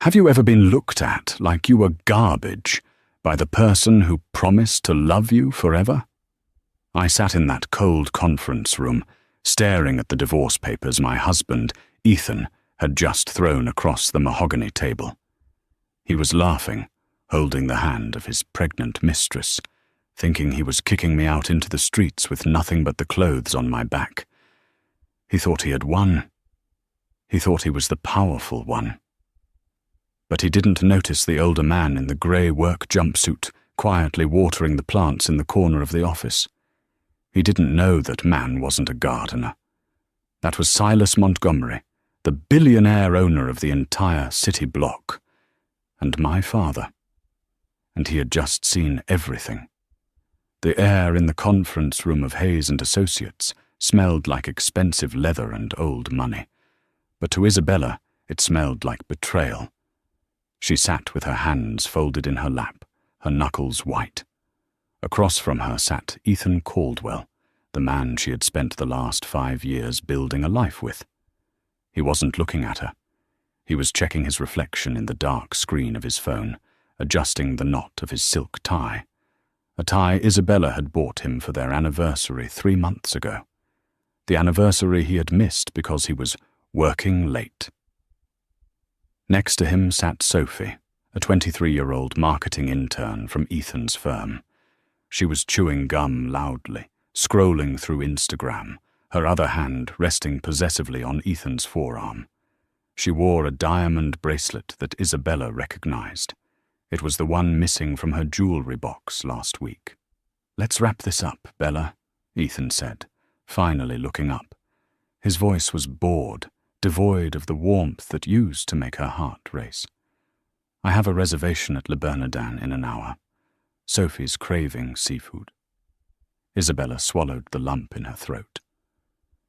Have you ever been looked at like you were garbage by the person who promised to love you forever? I sat in that cold conference room, staring at the divorce papers my husband, Ethan, had just thrown across the mahogany table. He was laughing, holding the hand of his pregnant mistress, thinking he was kicking me out into the streets with nothing but the clothes on my back. He thought he had won. He thought he was the powerful one. But he didn't notice the older man in the grey work jumpsuit quietly watering the plants in the corner of the office. He didn't know that man wasn't a gardener. That was Silas Montgomery, the billionaire owner of the entire city block, and my father. And he had just seen everything. The air in the conference room of Hayes and Associates smelled like expensive leather and old money, but to Isabella it smelled like betrayal. She sat with her hands folded in her lap, her knuckles white. Across from her sat Ethan Caldwell, the man she had spent the last 5 years building a life with. He wasn't looking at her. He was checking his reflection in the dark screen of his phone, adjusting the knot of his silk tie, a tie Isabella had bought him for their anniversary 3 months ago, the anniversary he had missed because he was working late. Next to him sat Sophie, a 23-year-old marketing intern from Ethan's firm. She was chewing gum loudly, scrolling through Instagram, her other hand resting possessively on Ethan's forearm. She wore a diamond bracelet that Isabella recognized. It was the one missing from her jewelry box last week. "Let's wrap this up, Bella," Ethan said, finally looking up. His voice was bored, devoid of the warmth that used to make her heart race. "I have a reservation at Le Bernardin in an hour. Sophie's craving seafood." Isabella swallowed the lump in her throat.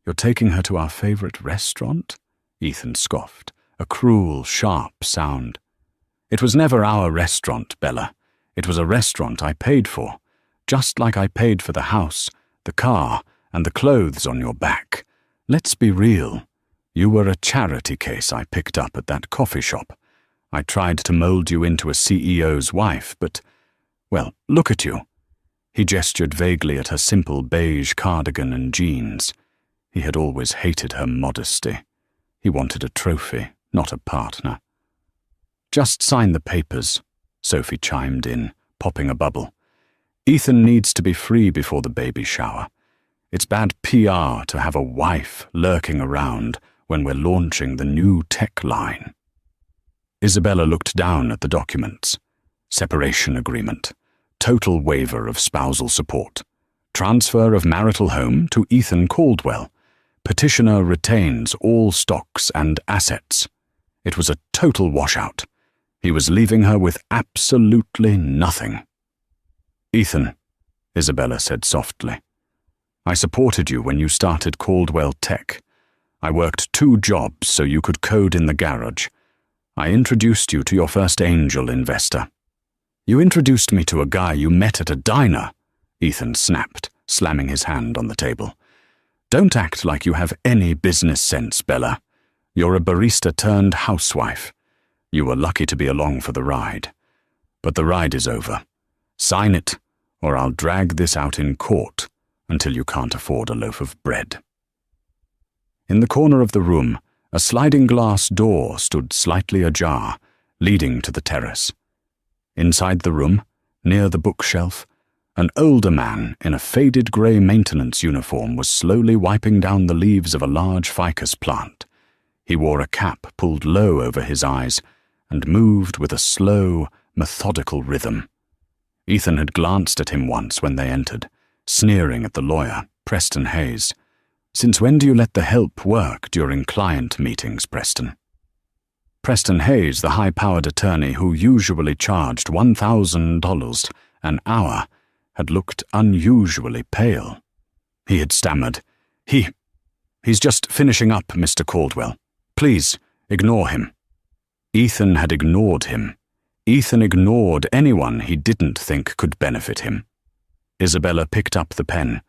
"You're taking her to our favorite restaurant?" Ethan scoffed, a cruel, sharp sound. "It was never our restaurant, Bella. It was a restaurant I paid for, just like I paid for the house, the car, and the clothes on your back. Let's be real. You were a charity case I picked up at that coffee shop. I tried to mold you into a CEO's wife, but, well, look at you." He gestured vaguely at her simple beige cardigan and jeans. He had always hated her modesty. He wanted a trophy, not a partner. "Just sign the papers," Sophie chimed in, popping a bubble. "Ethan needs to be free before the baby shower. It's bad PR to have a wife lurking around when we're launching the new tech line." Isabella looked down at the documents. Separation agreement. Total waiver of spousal support. Transfer of marital home to Ethan Caldwell. Petitioner retains all stocks and assets. It was a total washout. He was leaving her with absolutely nothing. "Ethan," Isabella said softly, "I supported you when you started Caldwell Tech. I worked 2 jobs so you could code in the garage. I introduced you to your first angel investor." "You introduced me to a guy you met at a diner," Ethan snapped, slamming his hand on the table. "Don't act like you have any business sense, Bella. You're a barista turned housewife. You were lucky to be along for the ride. But the ride is over. Sign it, or I'll drag this out in court until you can't afford a loaf of bread." In the corner of the room, a sliding glass door stood slightly ajar, leading to the terrace. Inside the room, near the bookshelf, an older man in a faded grey maintenance uniform was slowly wiping down the leaves of a large ficus plant. He wore a cap pulled low over his eyes and moved with a slow, methodical rhythm. Ethan had glanced at him once when they entered, sneering at the lawyer, Preston Hayes. "Since when do you let the help work during client meetings, Preston?" Preston Hayes, the high-powered attorney who usually charged $1,000 an hour, had looked unusually pale. He had stammered, He's just finishing up, Mr. Caldwell. Please, ignore him." Ethan had ignored him. Ethan ignored anyone he didn't think could benefit him. Isabella picked up the pen.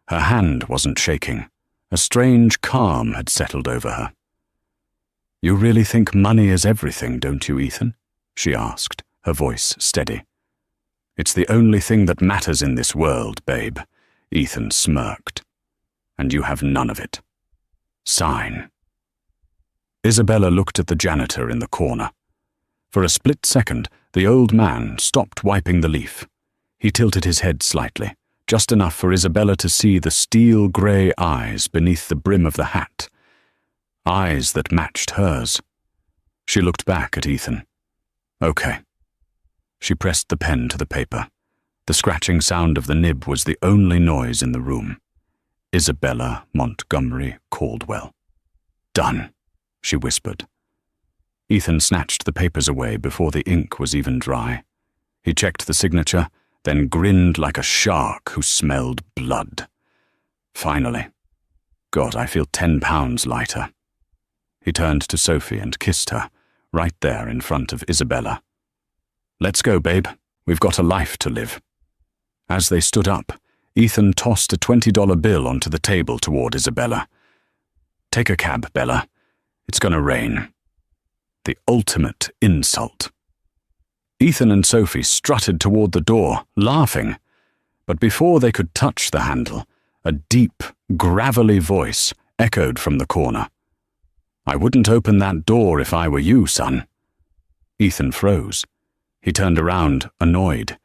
Her hand wasn't shaking. A strange calm had settled over her. You really think money is everything, don't you, Ethan? She asked, her voice steady. It's the only thing that matters in this world, babe, Ethan smirked. And you have none of it. Sign. Isabella looked at the janitor in the corner. For a split second, the old man stopped wiping the leaf. He tilted his head slightly, just enough for Isabella to see the steel-grey eyes beneath the brim of the hat. Eyes that matched hers. She looked back at Ethan. Okay. She pressed the pen to the paper. The scratching sound of the nib was the only noise in the room. Isabella Montgomery Caldwell. Done, she whispered. Ethan snatched the papers away before the ink was even dry. He checked the signature, then grinned like a shark who smelled blood. Finally. God, I feel 10 pounds lighter. He turned to Sophie and kissed her, right there in front of Isabella. Let's go, babe. We've got a life to live. As they stood up, Ethan tossed a $20 bill onto the table toward Isabella. Take a cab, Bella. It's gonna rain. The ultimate insult. Ethan and Sophie strutted toward the door, laughing. But before they could touch the handle, a deep, gravelly voice echoed from the corner. I wouldn't open that door if I were you, son. Ethan froze. He turned around, annoyed.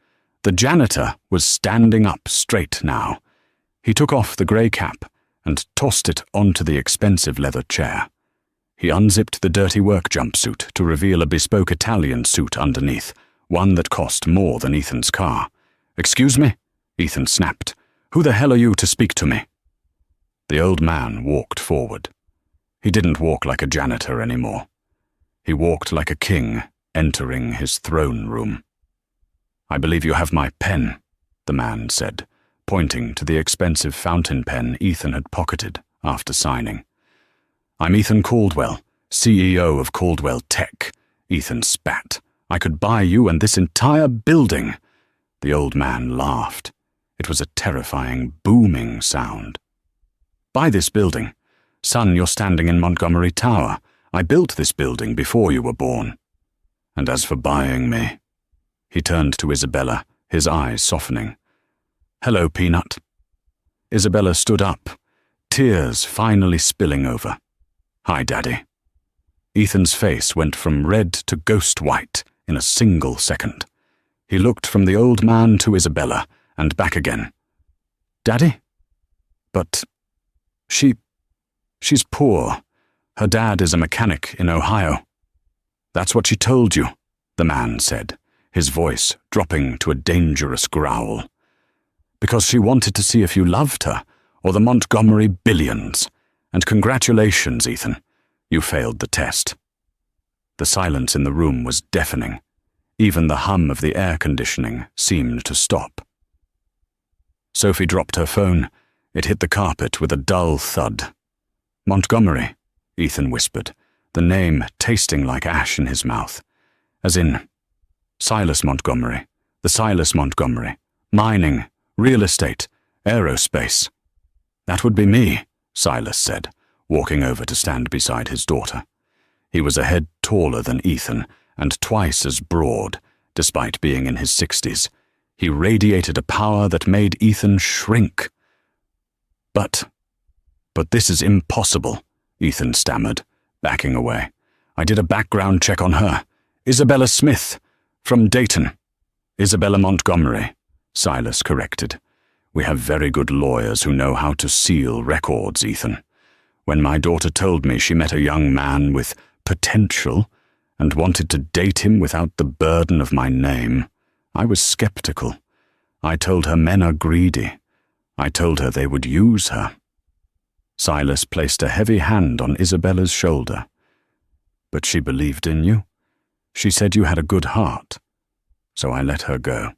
The janitor was standing up straight now. He took off the grey cap and tossed it onto the expensive leather chair. He unzipped the dirty work jumpsuit to reveal a bespoke Italian suit underneath, one that cost more than Ethan's car. Excuse me? Ethan snapped. Who the hell are you to speak to me? The old man walked forward. He didn't walk like a janitor anymore. He walked like a king entering his throne room. I believe you have my pen, the man said, pointing to the expensive fountain pen Ethan had pocketed after signing. I'm Ethan Caldwell, CEO of Caldwell Tech. Ethan spat. I could buy you and this entire building. The old man laughed. It was a terrifying, booming sound. Buy this building. Son, you're standing in Montgomery Tower. I built this building before you were born. And as for buying me, he turned to Isabella, his eyes softening. Hello, Peanut. Isabella stood up, tears finally spilling over. Hi, Daddy. Ethan's face went from red to ghost white in a single second. He looked from the old man to Isabella and back again. Daddy? But she's poor. Her dad is a mechanic in Ohio. That's what she told you, the man said, his voice dropping to a dangerous growl. Because she wanted to see if you loved her, or the Montgomery billions. And congratulations, Ethan. You failed the test. The silence in the room was deafening. Even the hum of the air conditioning seemed to stop. Sophie dropped her phone. It hit the carpet with a dull thud. Montgomery, Ethan whispered, the name tasting like ash in his mouth. As in, Silas Montgomery, the Silas Montgomery, mining, real estate, aerospace. That would be me, Silas said, walking over to stand beside his daughter. He was a head taller than Ethan and twice as broad, despite being in his 60s. He radiated a power that made Ethan shrink. But this is impossible, Ethan stammered, backing away. I did a background check on her. Isabella Smith, from Dayton. Isabella Montgomery, Silas corrected. We have very good lawyers who know how to seal records, Ethan. When my daughter told me she met a young man with potential and wanted to date him without the burden of my name, I was skeptical. I told her men are greedy. I told her they would use her. Silas placed a heavy hand on Isabella's shoulder. But she believed in you. She said you had a good heart. So I let her go.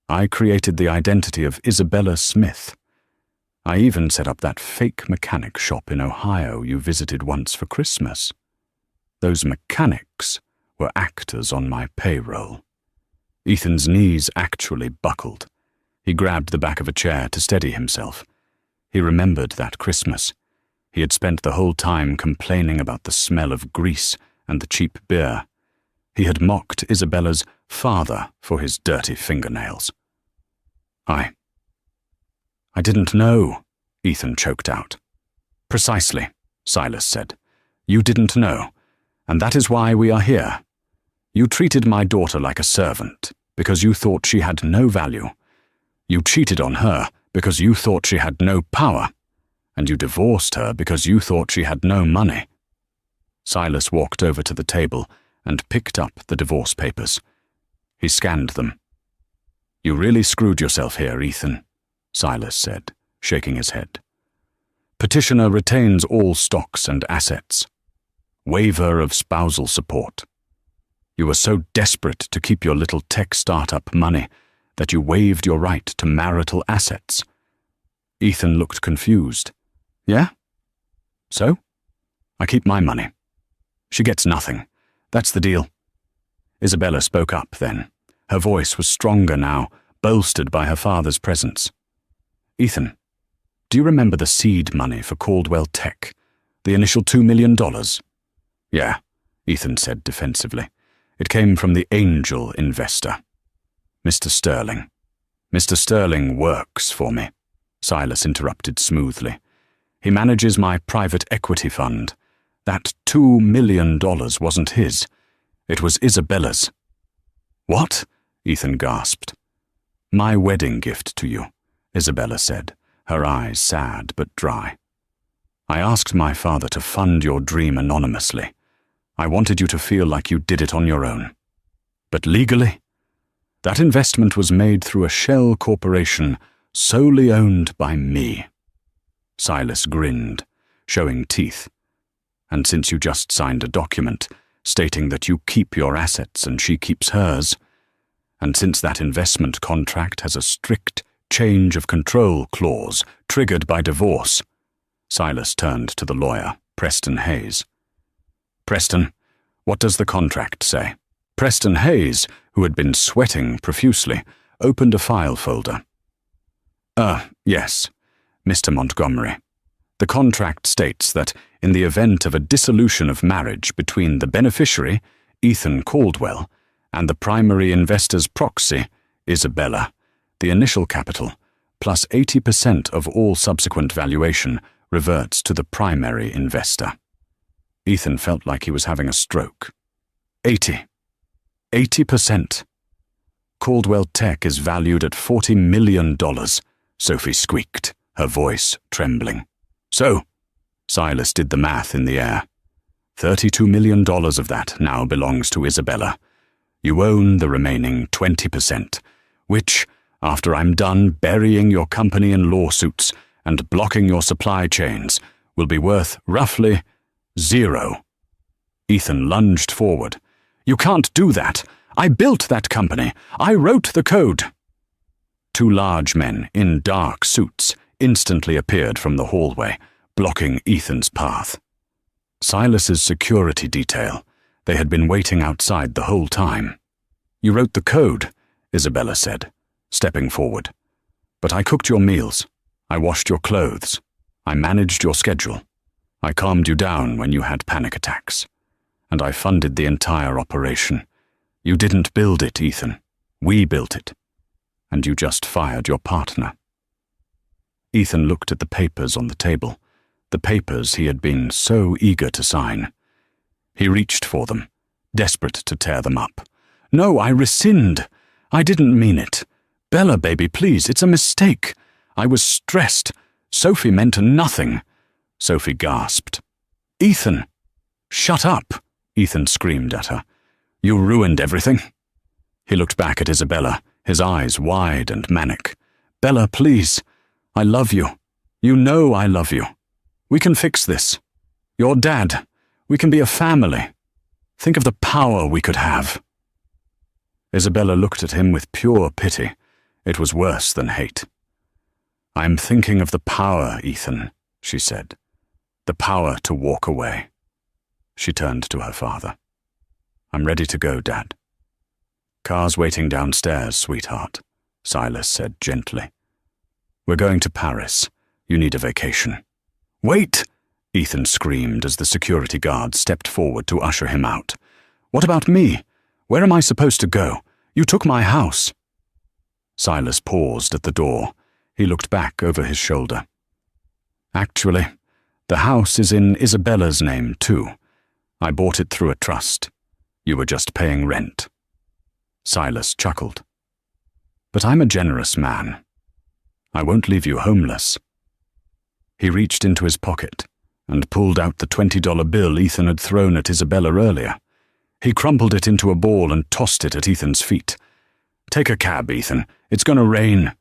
I created the identity of Isabella Smith. I even set up that fake mechanic shop in Ohio you visited once for Christmas. Those mechanics were actors on my payroll. Ethan's knees actually buckled. He grabbed the back of a chair to steady himself. He remembered that Christmas. He had spent the whole time complaining about the smell of grease and the cheap beer. He had mocked Isabella's father for his dirty fingernails. I didn't know, Ethan choked out. Precisely, Silas said. You didn't know, and that is why we are here. You treated my daughter like a servant because you thought she had no value. You cheated on her because you thought she had no power, and you divorced her because you thought she had no money. Silas walked over to the table and picked up the divorce papers. He scanned them. You really screwed yourself here, Ethan, Silas said, shaking his head. Petitioner retains all stocks and assets. Waiver of spousal support. You were so desperate to keep your little tech startup money that you waived your right to marital assets. Ethan looked confused. Yeah? So? I keep my money. She gets nothing. That's the deal. Isabella spoke up then. Her voice was stronger now, bolstered by her father's presence. Ethan, do you remember the seed money for Caldwell Tech? The initial $2 million? Yeah, Ethan said defensively. It came from the angel investor. Mr. Sterling. Mr. Sterling works for me, Silas interrupted smoothly. He manages my private equity fund. That $2 million wasn't his. It was Isabella's. What? Ethan gasped. My wedding gift to you, Isabella said, her eyes sad but dry. I asked my father to fund your dream anonymously. I wanted you to feel like you did it on your own. But legally? That investment was made through a shell corporation solely owned by me. Silas grinned, showing teeth. And since you just signed a document stating that you keep your assets and she keeps hers, and since that investment contract has a strict change of control clause triggered by divorce, Silas turned to the lawyer, Preston Hayes. Preston, what does the contract say? Preston Hayes, who had been sweating profusely, opened a file folder. Yes, Mr. Montgomery. The contract states that in the event of a dissolution of marriage between the beneficiary, Ethan Caldwell, and the primary investor's proxy, Isabella, the initial capital, plus 80% of all subsequent valuation, reverts to the primary investor. Ethan felt like he was having a stroke. 80%. Caldwell Tech is valued at $40 million, Sophie squeaked, her voice trembling. So, Silas did the math in the air. $32 million of that now belongs to Isabella. You own the remaining 20%, which, after I'm done burying your company in lawsuits and blocking your supply chains, will be worth roughly $0. Ethan lunged forward. You can't do that. I built that company. I wrote the code. Two large men in dark suits instantly appeared from the hallway, blocking Ethan's path. Silas's security detail. They had been waiting outside the whole time. You wrote the code, Isabella said, stepping forward. But I cooked your meals. I washed your clothes. I managed your schedule. I calmed you down when you had panic attacks. And I funded the entire operation. You didn't build it, Ethan. We built it. And you just fired your partner. Ethan looked at the papers on the table, the papers he had been so eager to sign. He reached for them, desperate to tear them up. No, I rescind. I didn't mean it. Bella, baby, please, it's a mistake. I was stressed. Sophie meant nothing. Sophie gasped. Ethan! Shut up, Ethan screamed at her. You ruined everything. He looked back at Isabella, his eyes wide and manic. Bella, please. I love you. You know I love you. We can fix this. Your dad. We can be a family. Think of the power we could have. Isabella looked at him with pure pity. It was worse than hate. I'm thinking of the power, Ethan, she said. The power to walk away. She turned to her father. I'm ready to go, Dad. Car's waiting downstairs, sweetheart, Silas said gently. We're going to Paris. You need a vacation. Wait! Ethan screamed as the security guard stepped forward to usher him out. "What about me? Where am I supposed to go? You took my house." Silas paused at the door. He looked back over his shoulder. "Actually, the house is in Isabella's name, too. I bought it through a trust. You were just paying rent." Silas chuckled. "But I'm a generous man. I won't leave you homeless." He reached into his pocket and pulled out the $20 bill Ethan had thrown at Isabella earlier. He crumpled it into a ball and tossed it at Ethan's feet. "Take a cab, Ethan. It's going to rain."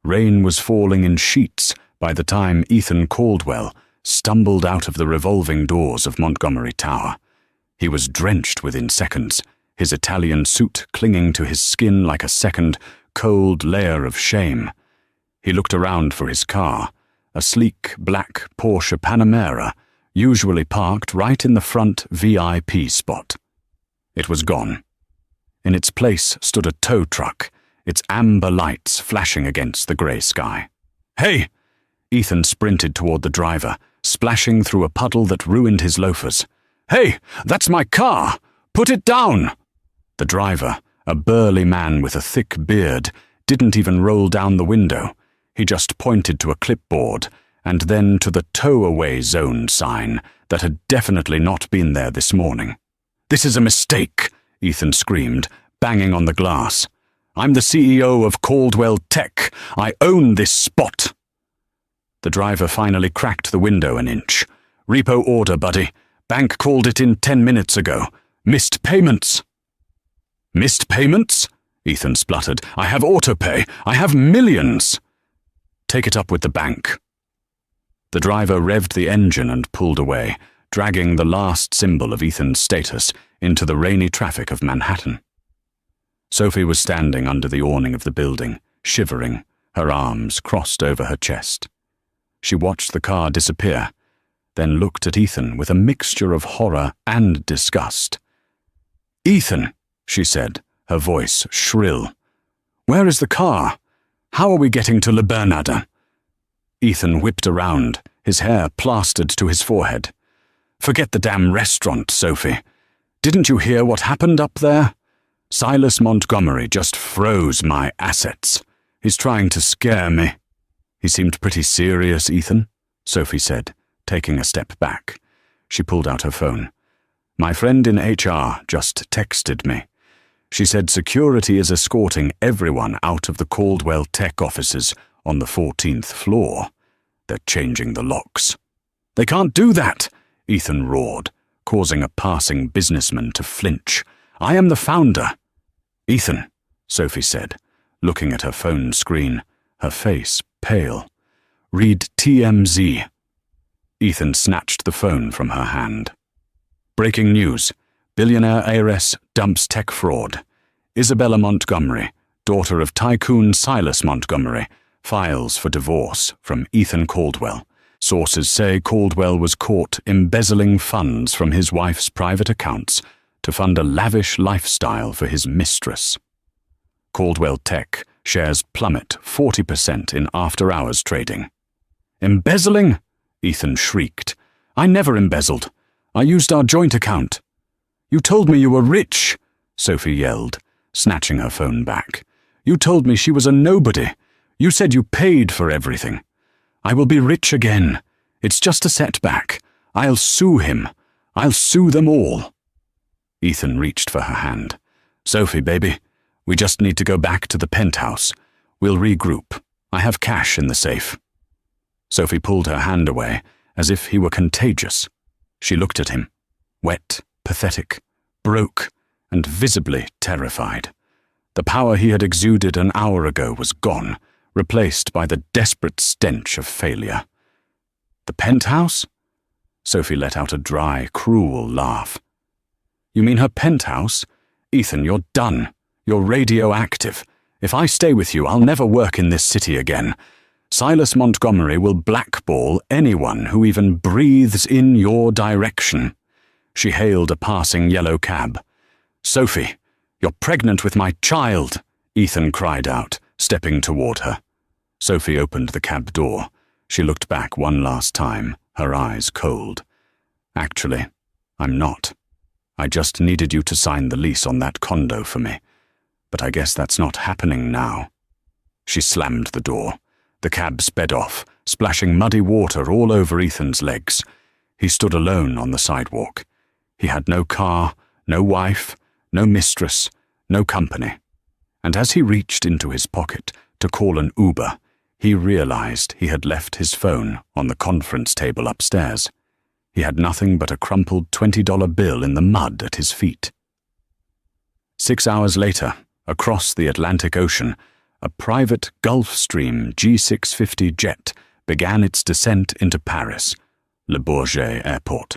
Rain was falling in sheets by the time Ethan Caldwell stumbled out of the revolving doors of Montgomery Tower. He was drenched within seconds, his Italian suit clinging to his skin like a second, cold layer of shame. He looked around for his car, a sleek black Porsche Panamera, usually parked right in the front VIP spot. It was gone. In its place stood a tow truck, its amber lights flashing against the grey sky. "Hey!" Ethan sprinted toward the driver, splashing through a puddle that ruined his loafers. "Hey, that's my car! Put it down!" The driver, a burly man with a thick beard, didn't even roll down the window. He just pointed to a clipboard and then to the tow-away zone sign that had definitely not been there this morning. "This is a mistake," Ethan screamed, banging on the glass. "I'm the CEO of Caldwell Tech. I own this spot." The driver finally cracked the window an inch. "Repo order, buddy. Bank called it in 10 minutes ago. Missed payments." "Missed payments?" Ethan spluttered. "I have autopay. I have millions." "Take it up with the bank." The driver revved the engine and pulled away, dragging the last symbol of Ethan's status into the rainy traffic of Manhattan. Sophie was standing under the awning of the building, shivering, her arms crossed over her chest. She watched the car disappear, then looked at Ethan with a mixture of horror and disgust. "Ethan," she said, her voice shrill. "Where is the car? How are we getting to Le Bernardin?" Ethan whipped around, his hair plastered to his forehead. "Forget the damn restaurant, Sophie. Didn't you hear what happened up there? Silas Montgomery just froze my assets. He's trying to scare me." "He seemed pretty serious, Ethan," Sophie said, taking a step back. She pulled out her phone. "My friend in HR just texted me. She said security is escorting everyone out of the Caldwell Tech offices on the 14th floor. They're changing the locks." "They can't do that," Ethan roared, causing a passing businessman to flinch. "I am the founder." "Ethan," Sophie said, looking at her phone screen, her face pale. "Read TMZ." Ethan snatched the phone from her hand. "Breaking news. Billionaire heiress dumps tech fraud. Isabella Montgomery, daughter of tycoon Silas Montgomery, files for divorce from Ethan Caldwell. Sources say Caldwell was caught embezzling funds from his wife's private accounts to fund a lavish lifestyle for his mistress. Caldwell Tech shares plummet 40% in after-hours trading." "Embezzling?" Ethan shrieked. "I never embezzled. I used our joint account." "You told me you were rich," Sophie yelled, snatching her phone back. "You told me she was a nobody. You said you paid for everything. I will be rich again. It's just a setback. I'll sue him. I'll sue them all." Ethan reached for her hand. "Sophie, baby, we just need to go back to the penthouse. We'll regroup. I have cash in the safe." Sophie pulled her hand away, as if he were contagious. She looked at him, wet, pathetic, broke, and visibly terrified. The power he had exuded an hour ago was gone, replaced by the desperate stench of failure. "The penthouse?" Sophie let out a dry, cruel laugh. "You mean her penthouse? Ethan, you're done. You're radioactive. If I stay with you, I'll never work in this city again. Silas Montgomery will blackball anyone who even breathes in your direction." She hailed a passing yellow cab. "Sophie, you're pregnant with my child," Ethan cried out, stepping toward her. Sophie opened the cab door. She looked back one last time, her eyes cold. "Actually, I'm not. I just needed you to sign the lease on that condo for me. But I guess that's not happening now." She slammed the door. The cab sped off, splashing muddy water all over Ethan's legs. He stood alone on the sidewalk. He had no car, no wife, no mistress, no company. And as he reached into his pocket to call an Uber, he realized he had left his phone on the conference table upstairs. He had nothing but a crumpled $20 bill in the mud at his feet. 6 hours later, across the Atlantic Ocean, a private Gulfstream G650 jet began its descent into Paris, Le Bourget Airport.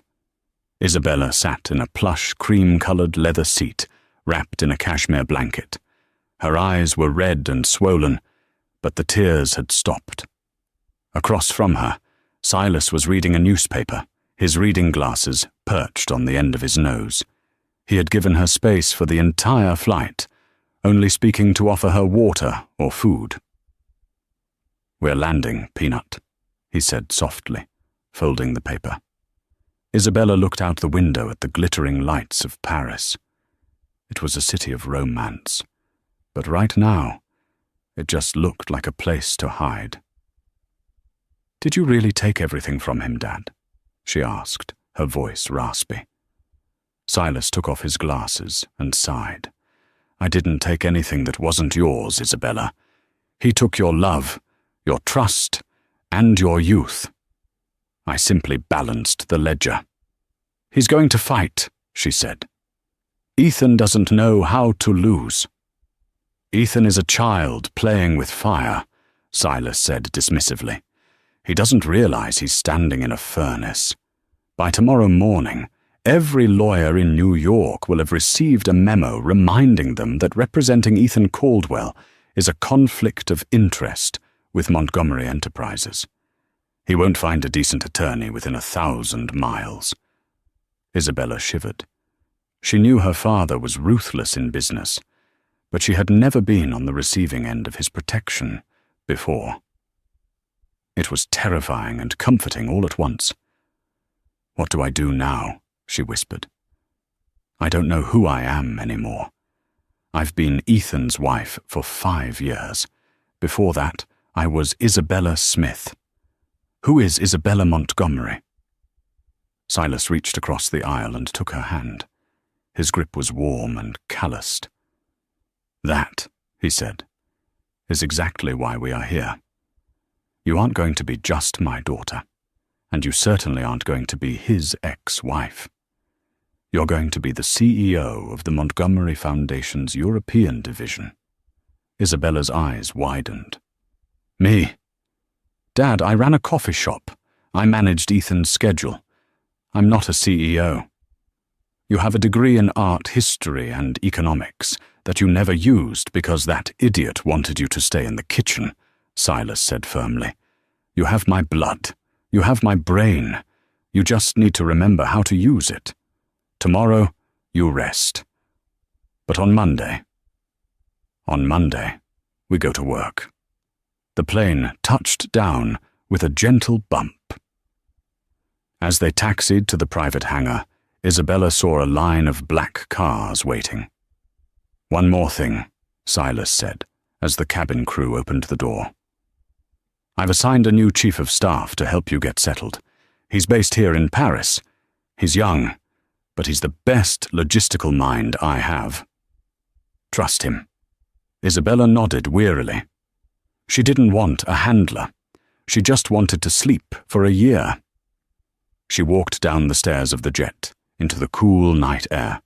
Isabella sat in a plush cream-colored leather seat, wrapped in a cashmere blanket. Her eyes were red and swollen, but the tears had stopped. Across from her, Silas was reading a newspaper, his reading glasses perched on the end of his nose. He had given her space for the entire flight, only speaking to offer her water or food. "We're landing, Peanut," he said softly, folding the paper. Isabella looked out the window at the glittering lights of Paris. It was a city of romance, but right now, it just looked like a place to hide. "Did you really take everything from him, Dad?" she asked, her voice raspy. Silas took off his glasses and sighed. "I didn't take anything that wasn't yours, Isabella. He took your love, your trust, and your youth. I simply balanced the ledger." "He's going to fight," she said. "Ethan doesn't know how to lose." "Ethan is a child playing with fire," Silas said dismissively. "He doesn't realize he's standing in a furnace. By tomorrow morning, every lawyer in New York will have received a memo reminding them that representing Ethan Caldwell is a conflict of interest with Montgomery Enterprises. He won't find a decent attorney within 1,000 miles. Isabella shivered. She knew her father was ruthless in business, but she had never been on the receiving end of his protection before. It was terrifying and comforting all at once. "What do I do now?" she whispered. "I don't know who I am anymore. I've been Ethan's wife for 5 years. Before that, I was Isabella Smith. Who is Isabella Montgomery?" Silas reached across the aisle and took her hand. His grip was warm and calloused. "That," he said, "is exactly why we are here. You aren't going to be just my daughter, and you certainly aren't going to be his ex-wife. You're going to be the CEO of the Montgomery Foundation's European division." Isabella's eyes widened. "Me? Dad, I ran a coffee shop. I managed Ethan's schedule. I'm not a CEO. You have a degree in art history and economics that you never used because that idiot wanted you to stay in the kitchen," Silas said firmly. "You have my blood. You have my brain. You just need to remember how to use it. Tomorrow, you rest. But on Monday, we go to work." The plane touched down with a gentle bump. As they taxied to the private hangar, Isabella saw a line of black cars waiting. "One more thing," Silas said, as the cabin crew opened the door. "I've assigned a new chief of staff to help you get settled. He's based here in Paris. He's young, but he's the best logistical mind I have. Trust him." Isabella nodded wearily. She didn't want a handler. She just wanted to sleep for a year. She walked down the stairs of the jet, into the cool night air.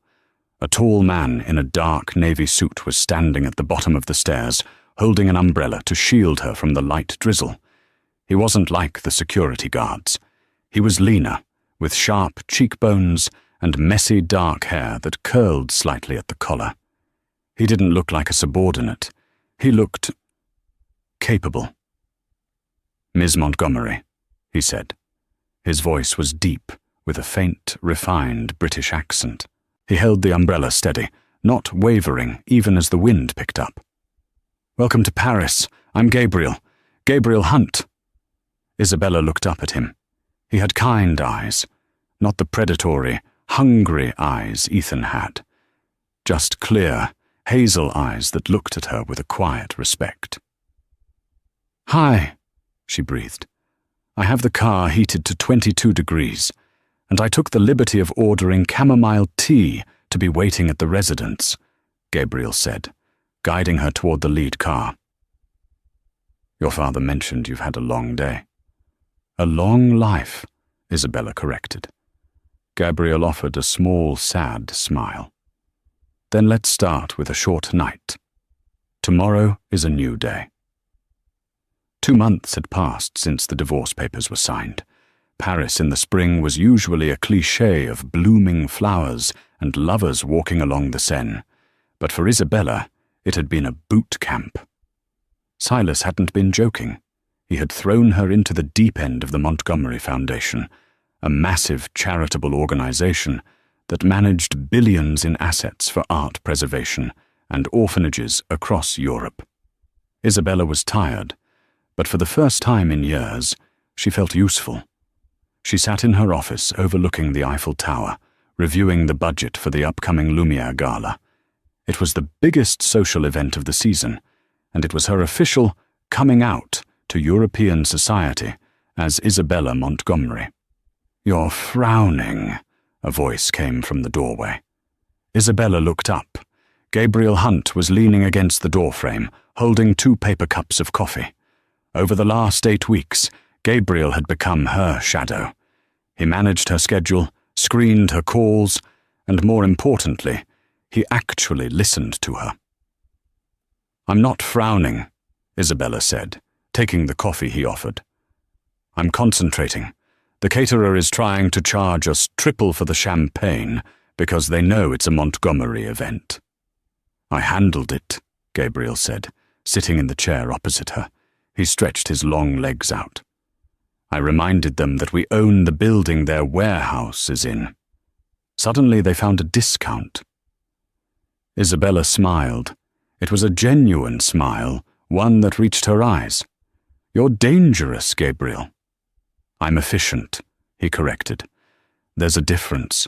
A tall man in a dark navy suit was standing at the bottom of the stairs, holding an umbrella to shield her from the light drizzle. He wasn't like the security guards. He was leaner, with sharp cheekbones and messy dark hair that curled slightly at the collar. He didn't look like a subordinate. He looked capable. "Ms. Montgomery," he said. His voice was deep, with a faint, refined British accent. He held the umbrella steady, not wavering even as the wind picked up. "Welcome to Paris. I'm Gabriel. Gabriel Hunt." Isabella looked up at him. He had kind eyes, not the predatory, hungry eyes Ethan had. Just clear, hazel eyes that looked at her with a quiet respect. "Hi," she breathed. "I have the car heated to 22 degrees, and I took the liberty of ordering chamomile tea to be waiting at the residence," Gabriel said, guiding her toward the lead car. "Your father mentioned you've had a long day." "A long life," Isabella corrected. Gabriel offered a small, sad smile. "Then let's start with a short night. Tomorrow is a new day." 2 months had passed since the divorce papers were signed. Paris in the spring was usually a cliché of blooming flowers and lovers walking along the Seine, but for Isabella, it had been a boot camp. Silas hadn't been joking. He had thrown her into the deep end of the Montgomery Foundation, a massive charitable organization that managed billions in assets for art preservation and orphanages across Europe. Isabella was tired, but for the first time in years, she felt useful. She sat in her office overlooking the Eiffel Tower, reviewing the budget for the upcoming Lumiere Gala. It was the biggest social event of the season, and it was her official coming out to European society as Isabella Montgomery. "You're frowning," a voice came from the doorway. Isabella looked up. Gabriel Hunt was leaning against the doorframe, holding 2 paper cups of coffee. Over the last 8 weeks, Gabriel had become her shadow. He managed her schedule, screened her calls, and more importantly, he actually listened to her. "I'm not frowning," Isabella said, taking the coffee he offered. "I'm concentrating. The caterer is trying to charge us triple for the champagne because they know it's a Montgomery event." "I handled it," Gabriel said, sitting in the chair opposite her. He stretched his long legs out. "I reminded them that we own the building their warehouse is in." Suddenly they found a discount. Isabella smiled. It was a genuine smile, one that reached her eyes. "You're dangerous, Gabriel." "I'm efficient," he corrected. "There's a difference."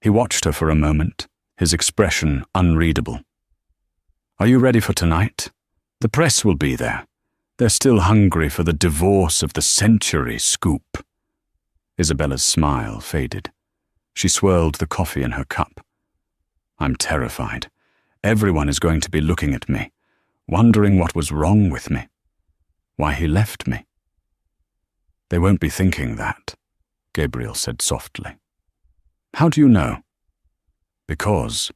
He watched her for a moment, his expression unreadable. "Are you ready for tonight? The press will be there. They're still hungry for the divorce of the century scoop." Isabella's smile faded. She swirled the coffee in her cup. "I'm terrified. Everyone is going to be looking at me, wondering what was wrong with me, why he left me." "They won't be thinking that," Gabriel said softly. "How do you know?" "Because."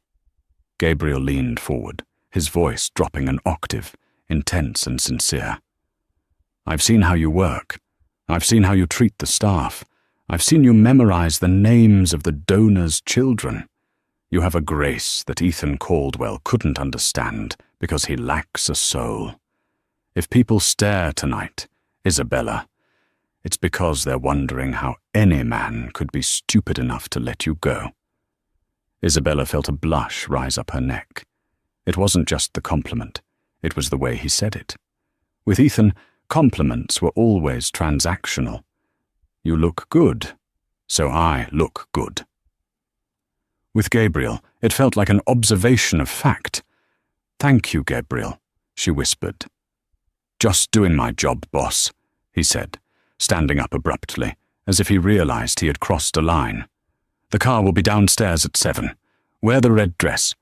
Gabriel leaned forward, his voice dropping an octave, intense and sincere. "I've seen how you work. I've seen how you treat the staff. I've seen you memorize the names of the donors' children. You have a grace that Ethan Caldwell couldn't understand because he lacks a soul. If people stare tonight, Isabella, it's because they're wondering how any man could be stupid enough to let you go." Isabella felt a blush rise up her neck. It wasn't just the compliment. It was the way he said it. With Ethan, compliments were always transactional. "You look good, so I look good." With Gabriel, it felt like an observation of fact. "Thank you, Gabriel," she whispered. "Just doing my job, boss," he said, standing up abruptly, as if he realized he had crossed a line. "The car will be downstairs at 7. Wear the red dress."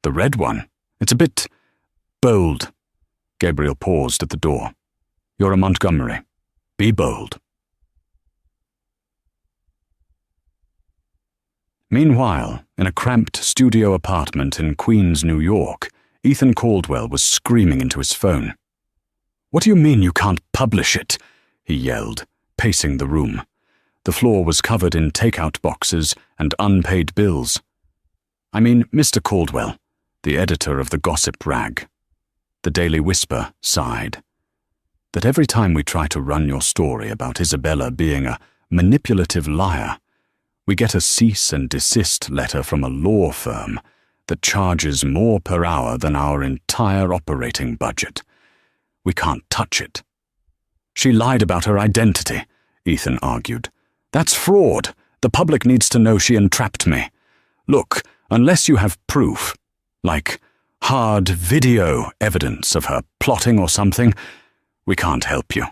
"The red one? It's a bit bold." Gabriel paused at the door. "You're a Montgomery. Be bold." Meanwhile, in a cramped studio apartment in Queens, New York, Ethan Caldwell was screaming into his phone. "What do you mean you can't publish it?" he yelled, pacing the room. The floor was covered in takeout boxes and unpaid bills. "I mean, Mr. Caldwell," the editor of the gossip rag. The Daily Whisper sighed. "That every time we try to run your story about Isabella being a manipulative liar, we get a cease and desist letter from a law firm that charges more per hour than our entire operating budget. We can't touch it." "She lied about her identity," Ethan argued. That's fraud. The public needs to know she entrapped me. Look, unless you have proof, like hard video evidence of her plotting or something, we can't help you.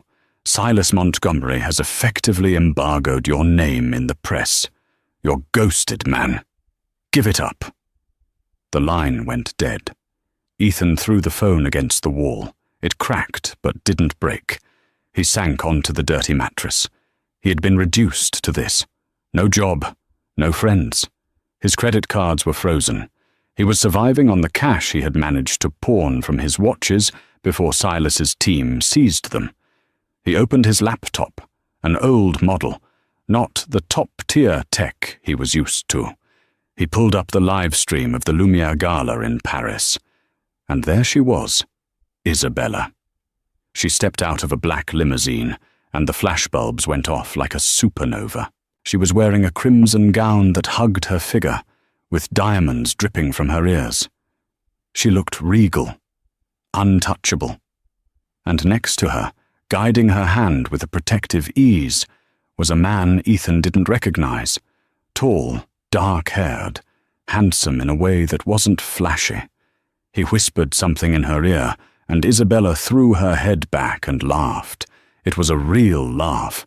Silas Montgomery has effectively embargoed your name in the press. You're ghosted, man. Give it up." The line went dead. Ethan threw the phone against the wall. It cracked, but didn't break. He sank onto the dirty mattress. He had been reduced to this. No job, no friends. His credit cards were frozen. He was surviving on the cash he had managed to pawn from his watches before Silas's team seized them. He opened his laptop, an old model, not the top-tier tech he was used to. He pulled up the live stream of the Lumiere Gala in Paris. And there she was, Isabella. She stepped out of a black limousine, and the flashbulbs went off like a supernova. She was wearing a crimson gown that hugged her figure, with diamonds dripping from her ears. She looked regal, untouchable. And next to her, guiding her hand with a protective ease, was a man Ethan didn't recognize. Tall, dark-haired, handsome in a way that wasn't flashy. He whispered something in her ear, and Isabella threw her head back and laughed. It was a real laugh.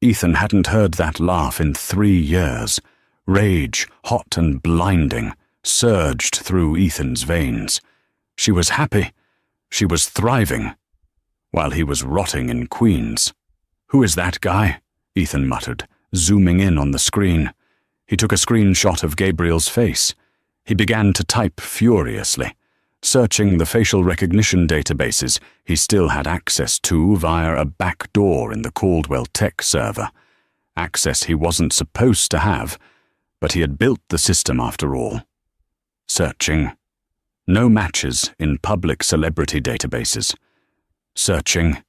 Ethan hadn't heard that laugh in 3 years. Rage, hot and blinding, surged through Ethan's veins. She was happy. She was thriving, while he was rotting in Queens. "Who is that guy?" Ethan muttered, zooming in on the screen. He took a screenshot of Gabriel's face. He began to type furiously, searching the facial recognition databases he still had access to via a back door in the Caldwell Tech server. Access he wasn't supposed to have, but he had built the system after all. Searching. No matches in public celebrity databases. Searching.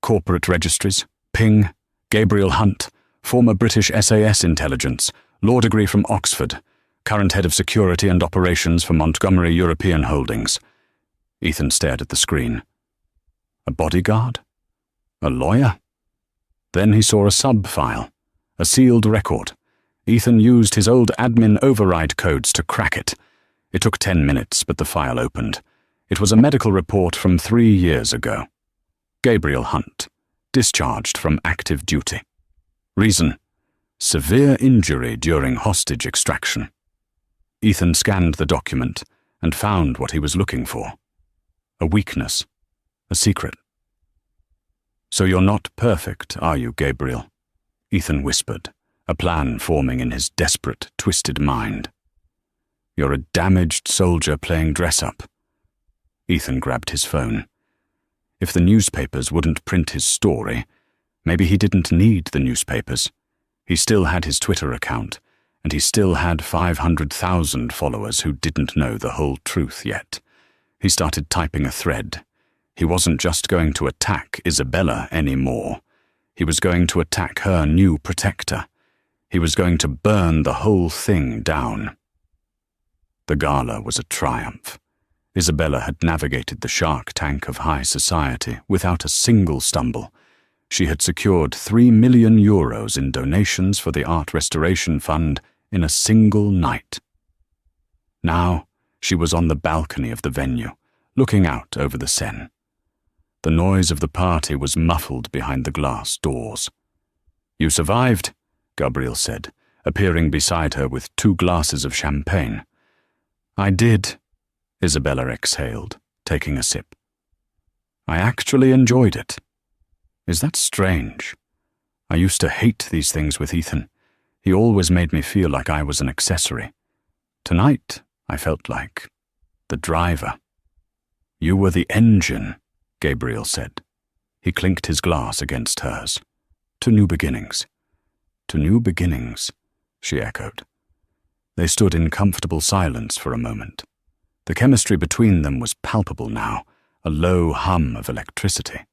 Corporate registries. Ping. Gabriel Hunt. Former British SAS intelligence. Law degree from Oxford. Current head of security and operations for Montgomery European Holdings. Ethan stared at the screen. A bodyguard? A lawyer? Then he saw a sub-file. A sealed record. Ethan used his old admin override codes to crack it. It took 10 minutes, but the file opened. It was a medical report from 3 years ago. Gabriel Hunt, discharged from active duty. Reason: severe injury during hostage extraction. Ethan scanned the document and found what he was looking for. A weakness. A secret. "So you're not perfect, are you, Gabriel?" Ethan whispered, a plan forming in his desperate, twisted mind. "You're a damaged soldier playing dress-up." Ethan grabbed his phone. If the newspapers wouldn't print his story, maybe he didn't need the newspapers. He still had his Twitter account, and he still had 500,000 followers who didn't know the whole truth yet. He started typing a thread. He wasn't just going to attack Isabella anymore. He was going to attack her new protector. He was going to burn the whole thing down. The gala was a triumph. Isabella had navigated the shark tank of high society without a single stumble. She had secured €3 million in donations for the Art Restoration Fund in a single night. Now she was on the balcony of the venue, looking out over the Seine. The noise of the party was muffled behind the glass doors. "You survived," Gabriel said, appearing beside her with 2 glasses of champagne. "I did," Isabella exhaled, taking a sip. "I actually enjoyed it. Is that strange? I used to hate these things with Ethan. He always made me feel like I was an accessory. Tonight, I felt like the driver." "You were the engine," Gabriel said. He clinked his glass against hers. "To new beginnings." "To new beginnings," she echoed. They stood in comfortable silence for a moment. The chemistry between them was palpable now, a low hum of electricity.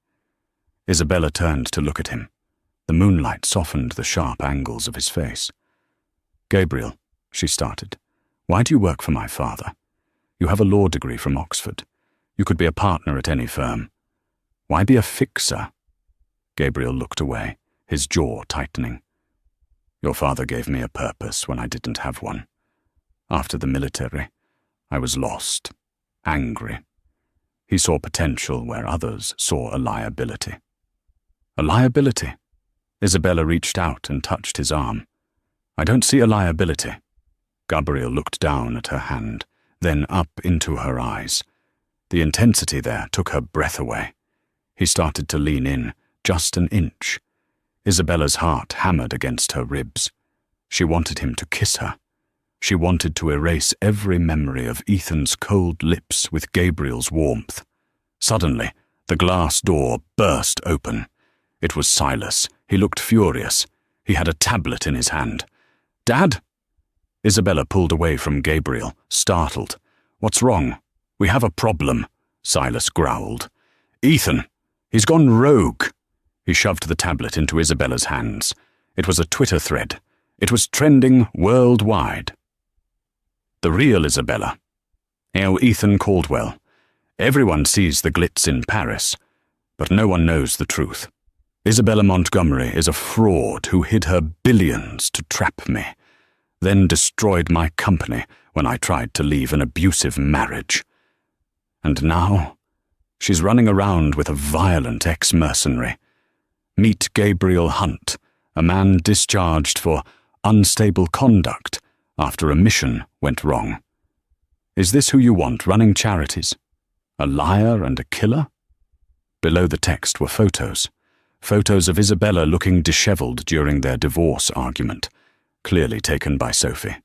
Isabella turned to look at him. The moonlight softened the sharp angles of his face. "Gabriel," she started, "why do you work for my father? You have a law degree from Oxford. You could be a partner at any firm. Why be a fixer?" Gabriel looked away, his jaw tightening. Your father gave me a purpose when I didn't have one. After the military, I was lost, angry. He saw potential where others saw a liability. A liability? Isabella reached out and touched his arm. I don't see a liability. Gabriel looked down at her hand, then up into her eyes. The intensity there took her breath away. He started to lean in, just an inch. Isabella's heart hammered against her ribs. She wanted him to kiss her. She wanted to erase every memory of Ethan's cold lips with Gabriel's warmth. Suddenly, the glass door burst open. It was Silas. He looked furious. He had a tablet in his hand. "Dad?" Isabella pulled away from Gabriel, startled. "What's wrong?" "We have a problem," Silas growled. "Ethan, he's gone rogue." He shoved the tablet into Isabella's hands. It was a Twitter thread. It was trending worldwide. The real Isabella. Ethan Caldwell. Everyone sees the glitz in Paris, but no one knows the truth. Isabella Montgomery is a fraud who hid her billions to trap me, then destroyed my company when I tried to leave an abusive marriage. And now, she's running around with a violent ex-mercenary. Meet Gabriel Hunt, a man discharged for unstable conduct after a mission went wrong. Is this who you want running charities? A liar and a killer? Below the text were photos. Photos of Isabella looking disheveled during their divorce argument, clearly taken by Sophie.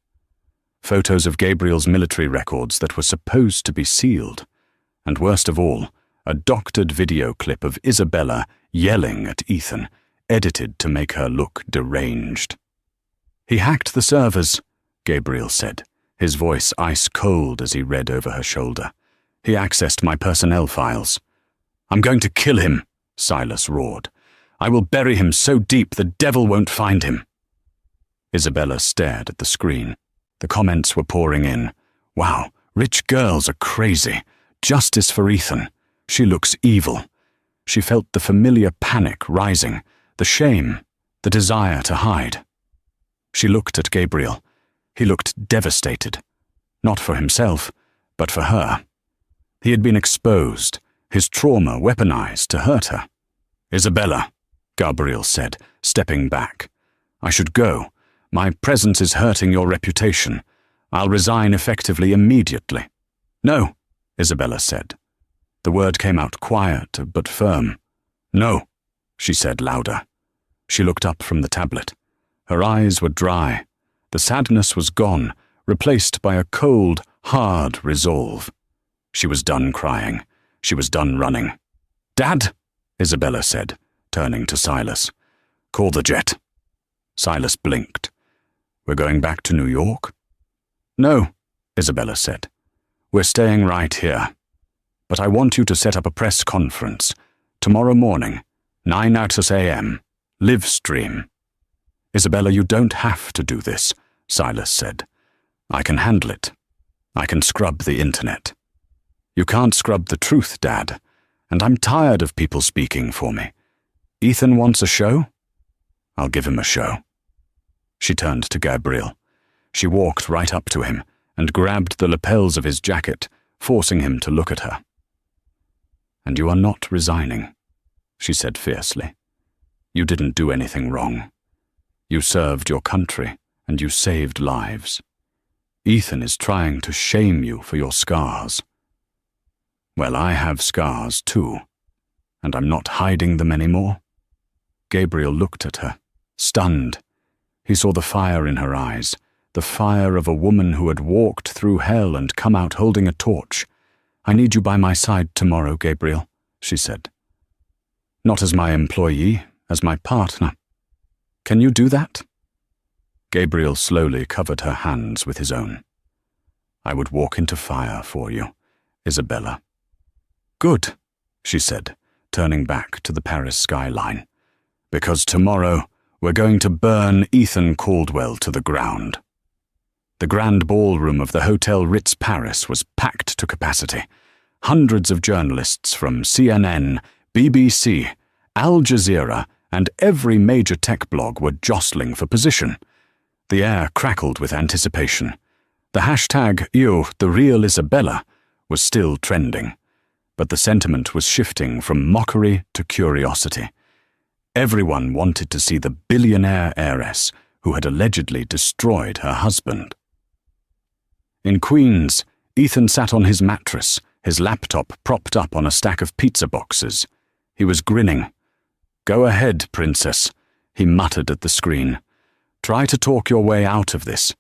Photos of Gabriel's military records that were supposed to be sealed. And worst of all, a doctored video clip of Isabella yelling at Ethan, edited to make her look deranged. "He hacked the servers," Gabriel said, his voice ice-cold as he read over her shoulder. "He accessed my personnel files." "I'm going to kill him," Silas roared. "I will bury him so deep the devil won't find him." Isabella stared at the screen. The comments were pouring in. "Wow, rich girls are crazy. Justice for Ethan. She looks evil." She felt the familiar panic rising, the shame, the desire to hide. She looked at Gabriel. He looked devastated. Not for himself, but for her. He had been exposed, his trauma weaponized to hurt her. "Isabella," Gabriel said, stepping back. "I should go. My presence is hurting your reputation. I'll resign effectively immediately." "No," Isabella said. The word came out quiet but firm. "No," she said louder. She looked up from the tablet. Her eyes were dry. The sadness was gone, replaced by a cold, hard resolve. She was done crying. She was done running. "Dad," Isabella said, turning to Silas. "Call the jet." Silas blinked. "We're going back to New York?" "No," Isabella said. "We're staying right here. But I want you to set up a press conference. Tomorrow morning, 9 a.m. Live stream." "Isabella, you don't have to do this," Silas said. "I can handle it. I can scrub the internet." "You can't scrub the truth, Dad, and I'm tired of people speaking for me. Ethan wants a show? I'll give him a show." She turned to Gabriel. She walked right up to him and grabbed the lapels of his jacket, forcing him to look at her. "And you are not resigning," she said fiercely. "You didn't do anything wrong. You served your country, and you saved lives. Ethan is trying to shame you for your scars. Well, I have scars too, and I'm not hiding them anymore." Gabriel looked at her, stunned. He saw the fire in her eyes, the fire of a woman who had walked through hell and come out holding a torch. "I need you by my side tomorrow, Gabriel," she said. "Not as my employee, as my partner. Can you do that?" Gabriel slowly covered her hands with his own. "I would walk into fire for you, Isabella." "Good," she said, turning back to the Paris skyline. "Because tomorrow we're going to burn Ethan Caldwell to the ground." The grand ballroom of the Hotel Ritz Paris was packed to capacity. Hundreds of journalists from CNN, BBC, Al Jazeera, and every major tech blog were jostling for position. The air crackled with anticipation. The hashtag the real Isabella was still trending, but the sentiment was shifting from mockery to curiosity. Everyone wanted to see the billionaire heiress who had allegedly destroyed her husband. In Queens, Ethan sat on his mattress, his laptop propped up on a stack of pizza boxes. He was grinning. "Go ahead, princess," he muttered at the screen. "Try to talk your way out of this.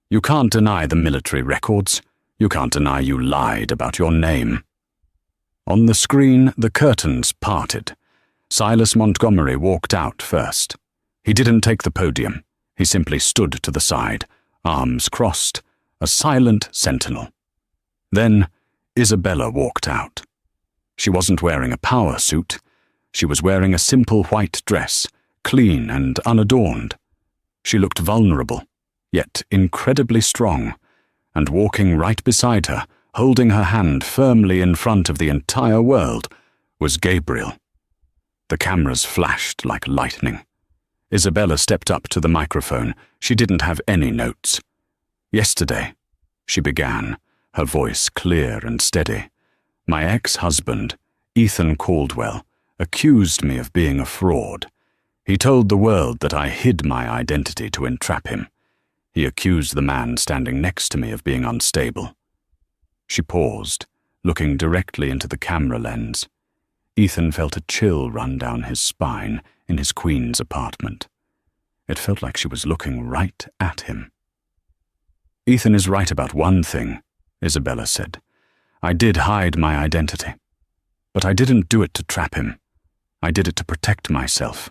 You can't deny the military records. You can't deny you lied about your name." On the screen, the curtains parted. Silas Montgomery walked out first. He didn't take the podium. He simply stood to the side, arms crossed, a silent sentinel. Then Isabella walked out. She wasn't wearing a power suit. She was wearing a simple white dress, clean and unadorned. She looked vulnerable, yet incredibly strong, and walking right beside her, holding her hand firmly in front of the entire world, was Gabriel. The cameras flashed like lightning. Isabella stepped up to the microphone. She didn't have any notes. "Yesterday," she began, her voice clear and steady, "my ex-husband, Ethan Caldwell, accused me of being a fraud. He told the world that I hid my identity to entrap him. He accused the man standing next to me of being unstable." She paused, looking directly into the camera lens. Ethan felt a chill run down his spine in his Queens apartment. It felt like she was looking right at him. "Ethan is right about one thing," Isabella said. "I did hide my identity. But I didn't do it to trap him. I did it to protect myself.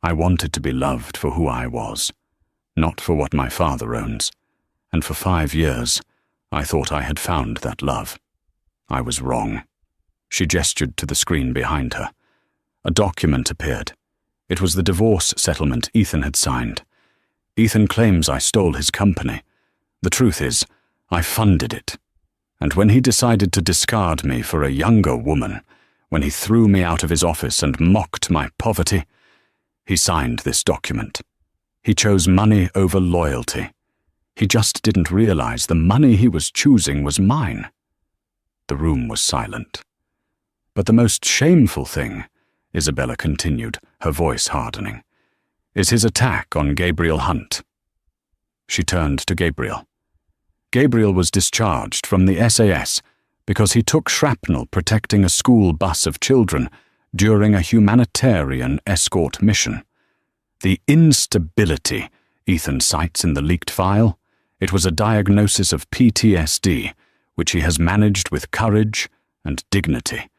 I wanted to be loved for who I was, not for what my father owns. And for 5 years, I thought I had found that love. I was wrong." She gestured to the screen behind her. A document appeared. It was the divorce settlement Ethan had signed. "Ethan claims I stole his company. The truth is, I funded it. And when he decided to discard me for a younger woman, when he threw me out of his office and mocked my poverty, he signed this document. He chose money over loyalty. He just didn't realize the money he was choosing was mine." The room was silent. "But the most shameful thing," Isabella continued, her voice hardening, "is his attack on Gabriel Hunt." She turned to Gabriel. Gabriel was discharged from the SAS because he took shrapnel protecting a school bus of children during a humanitarian escort mission. The instability Ethan cites in the leaked file, it was a diagnosis of PTSD, which he has managed with courage and dignity.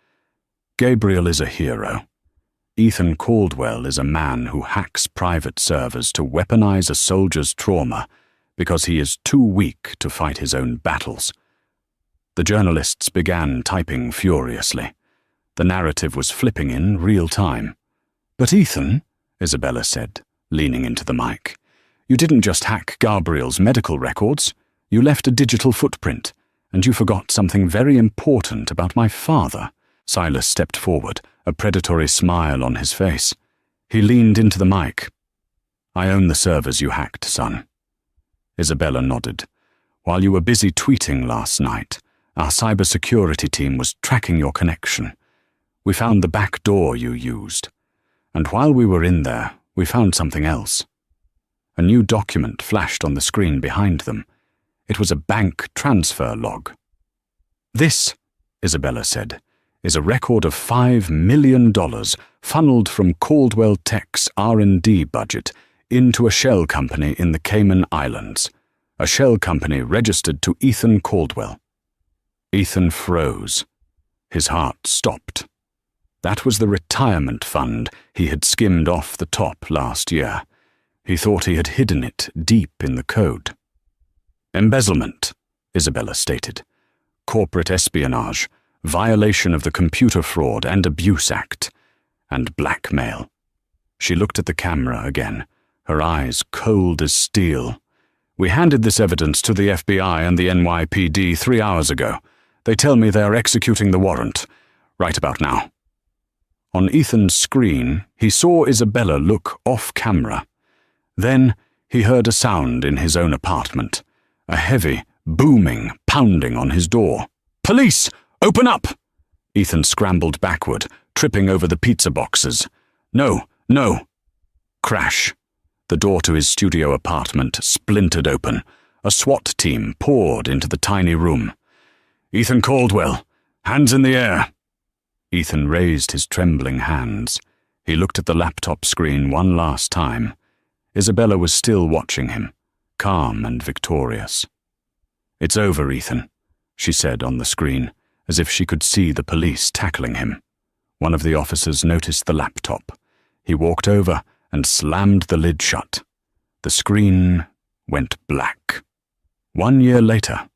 Gabriel is a hero. Ethan Caldwell is a man who hacks private servers to weaponize a soldier's trauma because he is too weak to fight his own battles. The journalists began typing furiously. The narrative was flipping in real time. "But Ethan," Isabella said, leaning into the mic, "you didn't just hack Gabriel's medical records. You left a digital footprint, and you forgot something very important about my father." Silas stepped forward, a predatory smile on his face. He leaned into the mic. "I own the servers you hacked, son." Isabella nodded. "While you were busy tweeting last night, our cybersecurity team was tracking your connection. We found the back door you used. And while we were in there, we found something else." A new document flashed on the screen behind them. It was a bank transfer log. "This," Isabella said, "is a record of $5 million funneled from Caldwell Tech's R&D budget into a shell company in the Cayman Islands, a shell company registered to Ethan Caldwell." Ethan froze. His heart stopped. That was the retirement fund he had skimmed off the top last year. He thought he had hidden it deep in the code. "Embezzlement," Isabella stated. "Corporate espionage, violation of the Computer Fraud and Abuse Act, and blackmail." She looked at the camera again, her eyes cold as steel. "We handed this evidence to the FBI and the NYPD 3 hours ago. They tell me they are executing the warrant right about now." On Ethan's screen, he saw Isabella look off camera. Then he heard a sound in his own apartment, a heavy, booming pounding on his door. "Police! Open up!" Ethan scrambled backward, tripping over the pizza boxes. No. Crash. The door to his studio apartment splintered open. A SWAT team poured into the tiny room. "Ethan Caldwell, hands in the air." Ethan raised his trembling hands. He looked at the laptop screen one last time. Isabella was still watching him, calm and victorious. "It's over, Ethan," she said on the screen, as if she could see the police tackling him. One of the officers noticed the laptop. He walked over and slammed the lid shut. The screen went black. 1 year later,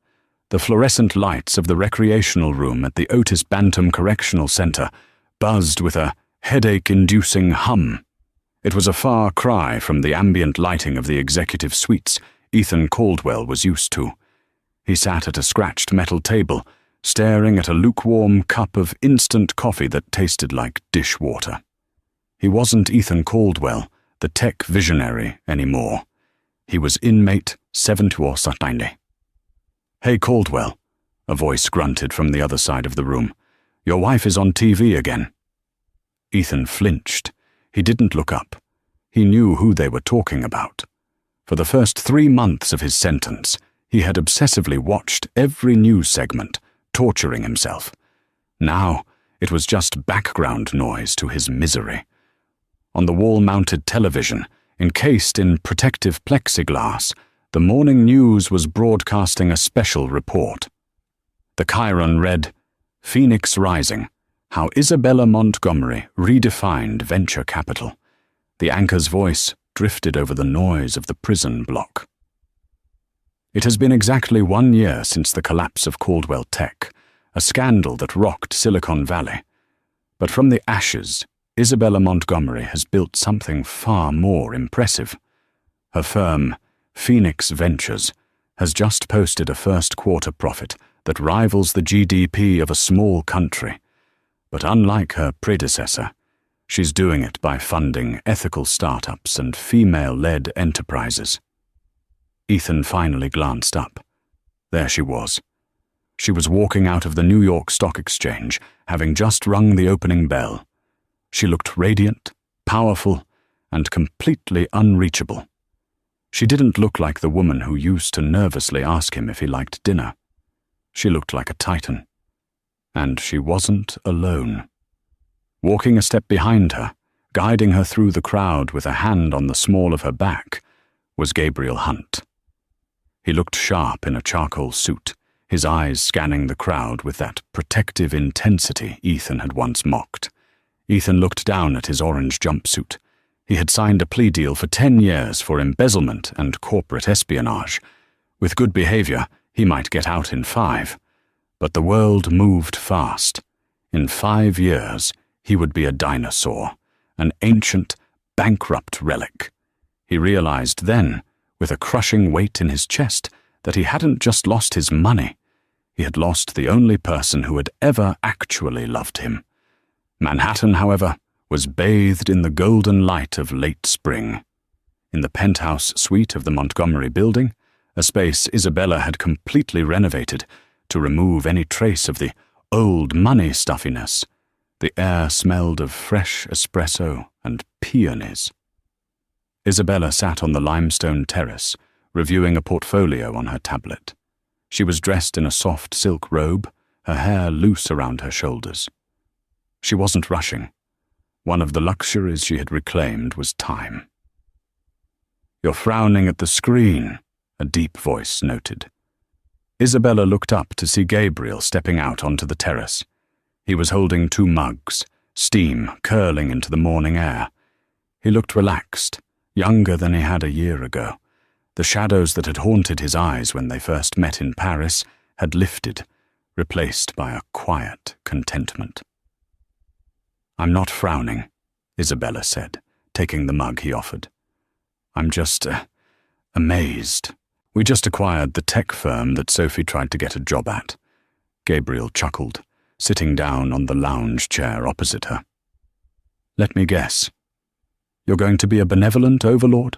the fluorescent lights of the recreational room at the Otis Bantam Correctional Center buzzed with a headache-inducing hum. It was a far cry from the ambient lighting of the executive suites Ethan Caldwell was used to. He sat at a scratched metal table, staring at a lukewarm cup of instant coffee that tasted like dishwater. He wasn't Ethan Caldwell, the tech visionary, anymore. He was inmate 728. "Hey, Caldwell," a voice grunted from the other side of the room. "Your wife is on TV again." Ethan flinched. He didn't look up. He knew who they were talking about. For the first 3 months of his sentence, he had obsessively watched every news segment, torturing himself. Now, it was just background noise to his misery. On the wall-mounted television, encased in protective plexiglass, the morning news was broadcasting a special report. The chyron read, "Phoenix Rising, How Isabella Montgomery Redefined Venture Capital." The anchor's voice drifted over the noise of the prison block. It has been exactly 1 year since the collapse of Caldwell Tech, a scandal that rocked Silicon Valley. But from the ashes, Isabella Montgomery has built something far more impressive. Her firm, Phoenix Ventures, has just posted a first-quarter profit that rivals the GDP of a small country. But unlike her predecessor, she's doing it by funding ethical startups and female-led enterprises. Ethan finally glanced up. There she was. She was walking out of the New York Stock Exchange, having just rung the opening bell. She looked radiant, powerful, and completely unreachable. She didn't look like the woman who used to nervously ask him if he liked dinner. She looked like a titan. And she wasn't alone. Walking a step behind her, guiding her through the crowd with a hand on the small of her back, was Gabriel Hunt. He looked sharp in a charcoal suit, his eyes scanning the crowd with that protective intensity Ethan had once mocked. Ethan looked down at his orange jumpsuit. He had signed a plea deal for 10 years for embezzlement and corporate espionage. With good behavior, he might get out in 5. But the world moved fast. In 5 years, he would be a dinosaur, an ancient, bankrupt relic. He realized then, with a crushing weight in his chest, that he hadn't just lost his money. He had lost the only person who had ever actually loved him. Manhattan, however, was bathed in the golden light of late spring. In the penthouse suite of the Montgomery building, a space Isabella had completely renovated to remove any trace of the old money stuffiness, the air smelled of fresh espresso and peonies. Isabella sat on the limestone terrace, reviewing a portfolio on her tablet. She was dressed in a soft silk robe, her hair loose around her shoulders. She wasn't rushing. One of the luxuries she had reclaimed was time. "You're frowning at the screen," a deep voice noted. Isabella looked up to see Gabriel stepping out onto the terrace. He was holding 2 mugs, steam curling into the morning air. He looked relaxed, younger than he had a year ago. The shadows that had haunted his eyes when they first met in Paris had lifted, replaced by a quiet contentment. "I'm not frowning," Isabella said, taking the mug he offered. "I'm just, amazed. We just acquired the tech firm that Sophie tried to get a job at." Gabriel chuckled, sitting down on the lounge chair opposite her. Let me guess. You're going to be a benevolent overlord?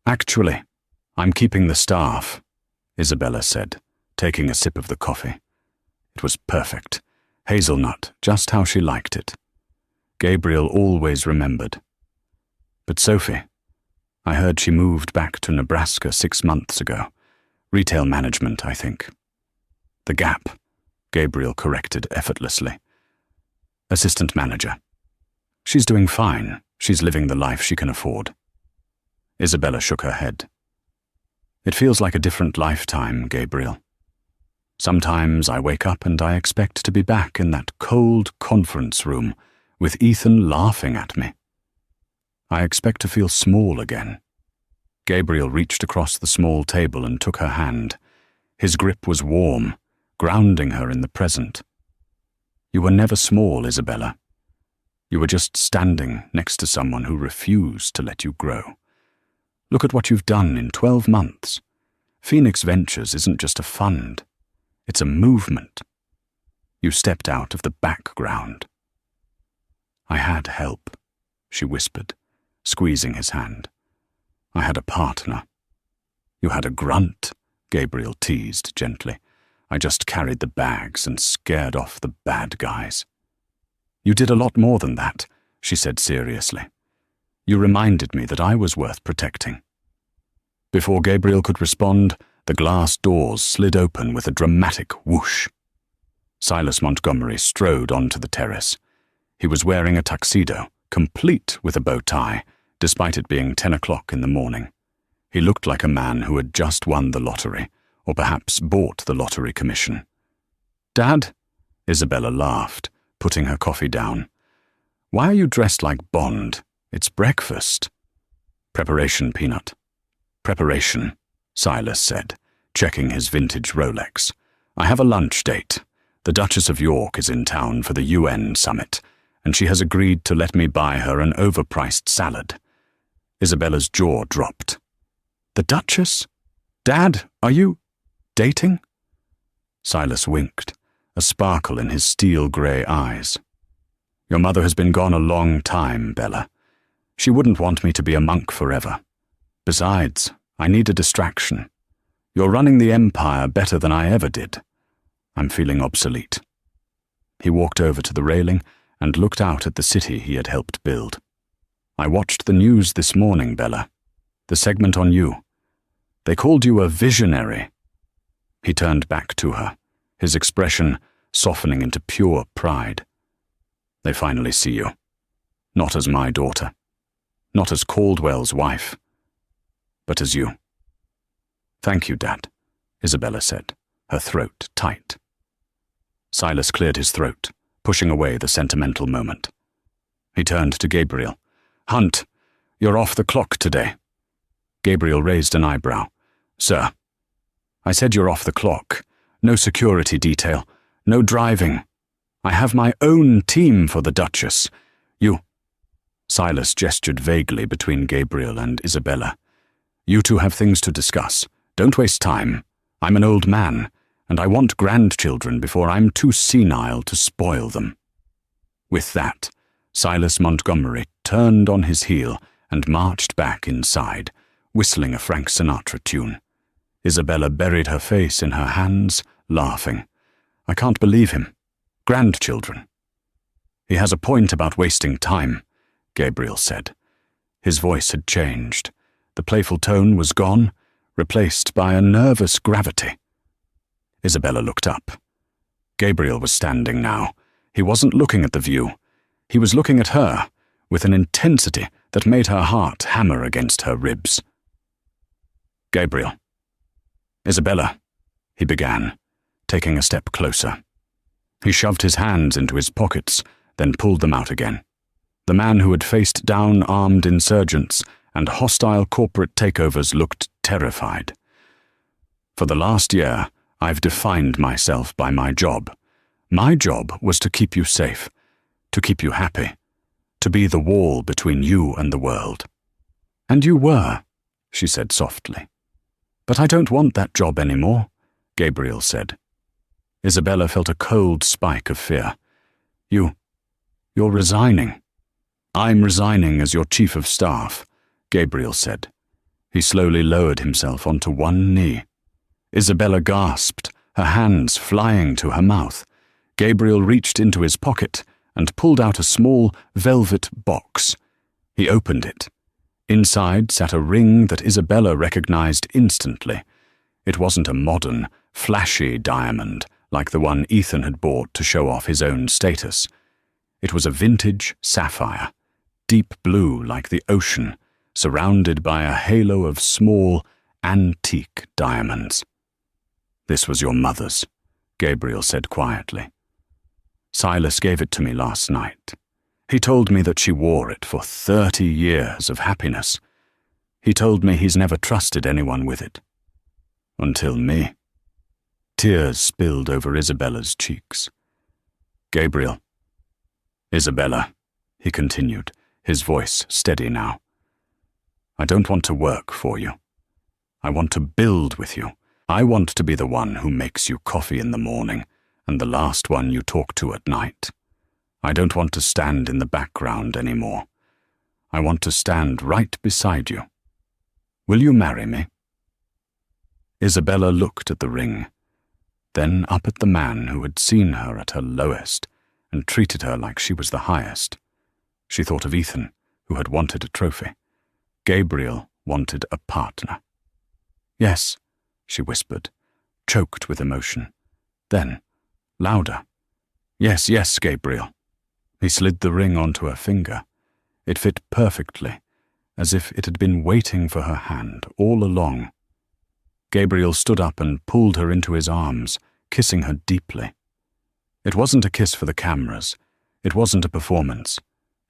Actually, I'm keeping the staff, Isabella said, taking a sip of the coffee. It was perfect. Hazelnut, just how she liked it. Gabriel always remembered. But Sophie, I heard she moved back to Nebraska 6 months ago. Retail management, I think. The Gap, Gabriel corrected effortlessly. Assistant manager. She's doing fine. She's living the life she can afford. Isabella shook her head. It feels like a different lifetime, Gabriel. Sometimes I wake up and I expect to be back in that cold conference room with Ethan laughing at me. I expect to feel small again. Gabriel reached across the small table and took her hand. His grip was warm, grounding her in the present. You were never small, Isabella. You were just standing next to someone who refused to let you grow. Look at what you've done in 12 months. Phoenix Ventures isn't just a fund. It's a movement. You stepped out of the background. I had help, she whispered, squeezing his hand. I had a partner. You had a grunt, Gabriel teased gently. I just carried the bags and scared off the bad guys. You did a lot more than that, she said seriously. You reminded me that I was worth protecting. Before Gabriel could respond, the glass doors slid open with a dramatic whoosh. Silas Montgomery strode onto the terrace. He was wearing a tuxedo, complete with a bow tie, despite it being 10 o'clock in the morning. He looked like a man who had just won the lottery, or perhaps bought the lottery commission. Dad? Isabella laughed, putting her coffee down. Why are you dressed like Bond? It's breakfast. Preparation, Peanut. Preparation, Silas said, checking his vintage Rolex. I have a lunch date. The Duchess of York is in town for the UN summit, and she has agreed to let me buy her an overpriced salad. Isabella's jaw dropped. The Duchess? Dad, are you dating? Silas winked, a sparkle in his steel-grey eyes. Your mother has been gone a long time, Bella. She wouldn't want me to be a monk forever. Besides, I need a distraction. You're running the empire better than I ever did. I'm feeling obsolete. He walked over to the railing and looked out at the city he had helped build. I watched the news this morning, Bella. The segment on you. They called you a visionary. He turned back to her, his expression softening into pure pride. They finally see you. Not as my daughter. Not as Caldwell's wife. But as you. Thank you, Dad, Isabella said, her throat tight. Silas cleared his throat, pushing away the sentimental moment. He turned to Gabriel. Hunt, you're off the clock today. Gabriel raised an eyebrow. Sir. I said you're off the clock. No security detail. No driving. I have my own team for the Duchess. You. Silas gestured vaguely between Gabriel and Isabella. You two have things to discuss. Don't waste time. I'm an old man, and I want grandchildren before I'm too senile to spoil them. With that, Silas Montgomery turned on his heel and marched back inside, whistling a Frank Sinatra tune. Isabella buried her face in her hands, laughing. I can't believe him. Grandchildren. He has a point about wasting time, Gabriel said. His voice had changed. The playful tone was gone, replaced by a nervous gravity. Isabella looked up. Gabriel was standing now. He wasn't looking at the view. He was looking at her, with an intensity that made her heart hammer against her ribs. Gabriel. Isabella, he began, taking a step closer. He shoved his hands into his pockets, then pulled them out again. The man who had faced down armed insurgents and hostile corporate takeovers looked terrified. For the last year, I've defined myself by my job. My job was to keep you safe, to keep you happy, to be the wall between you and the world. And you were, she said softly. But I don't want that job anymore, Gabriel said. Isabella felt a cold spike of fear. You're resigning. "I'm resigning as your chief of staff," Gabriel said. He slowly lowered himself onto one knee. Isabella gasped, her hands flying to her mouth. Gabriel reached into his pocket and pulled out a small velvet box. He opened it. Inside sat a ring that Isabella recognized instantly. It wasn't a modern, flashy diamond like the one Ethan had bought to show off his own status. It was a vintage sapphire, deep blue like the ocean, surrounded by a halo of small, antique diamonds. "This was your mother's," Gabriel said quietly. "Silas gave it to me last night. He told me that she wore it for 30 years of happiness. He told me he's never trusted anyone with it. Until me." Tears spilled over Isabella's cheeks. "Gabriel." "Isabella," he continued, his voice steady now. "I don't want to work for you. I want to build with you. I want to be the one who makes you coffee in the morning and the last one you talk to at night. I don't want to stand in the background anymore. I want to stand right beside you. Will you marry me?" Isabella looked at the ring, then up at the man who had seen her at her lowest and treated her like she was the highest. She thought of Ethan, who had wanted a trophy. Gabriel wanted a partner. "Yes," she whispered, choked with emotion. Then, louder, "Yes, yes, Gabriel." He slid the ring onto her finger. It fit perfectly, as if it had been waiting for her hand all along. Gabriel stood up and pulled her into his arms, kissing her deeply. It wasn't a kiss for the cameras. It wasn't a performance.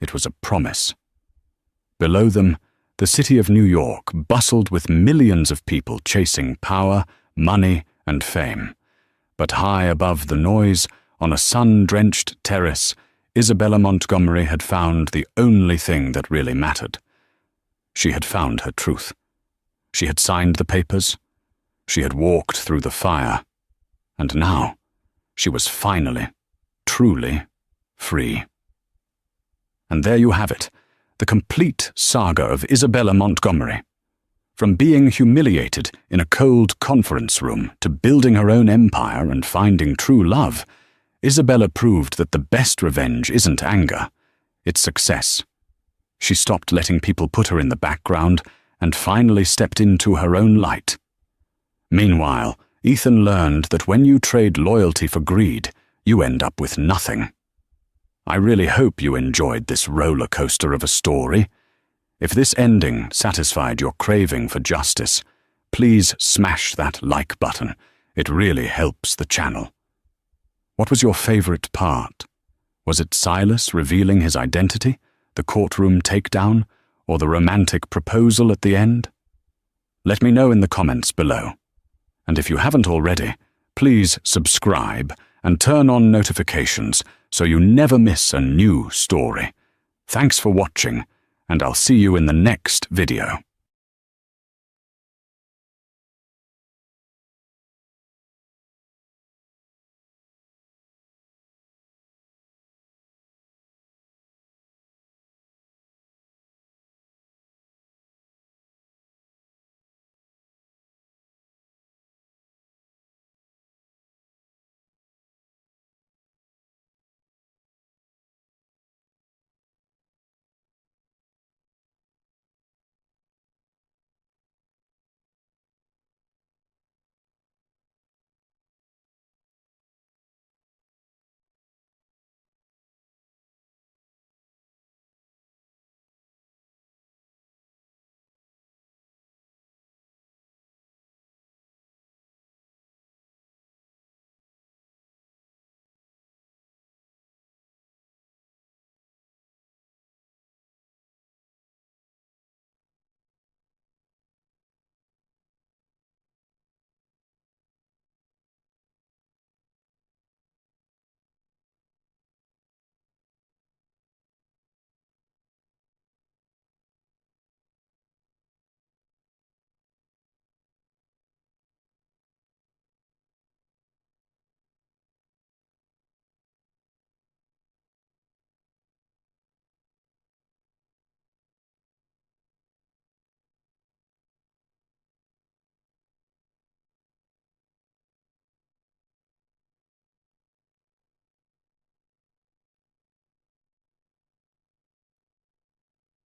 It was a promise. Below them, the city of New York bustled with millions of people chasing power, money, and fame. But high above the noise, on a sun-drenched terrace, Isabella Montgomery had found the only thing that really mattered. She had found her truth. She had signed the papers. She had walked through the fire. And now, she was finally, truly free. And there you have it, the complete saga of Isabella Montgomery. From being humiliated in a cold conference room to building her own empire and finding true love, Isabella proved that the best revenge isn't anger, it's success. She stopped letting people put her in the background and finally stepped into her own light. Meanwhile, Ethan learned that when you trade loyalty for greed, you end up with nothing. I really hope you enjoyed this roller coaster of a story. If this ending satisfied your craving for justice, please smash that like button. It really helps the channel. What was your favorite part? Was it Silas revealing his identity, the courtroom takedown, or the romantic proposal at the end? Let me know in the comments below. And if you haven't already, please subscribe and turn on notifications so you never miss a new story. Thanks for watching, and I'll see you in the next video.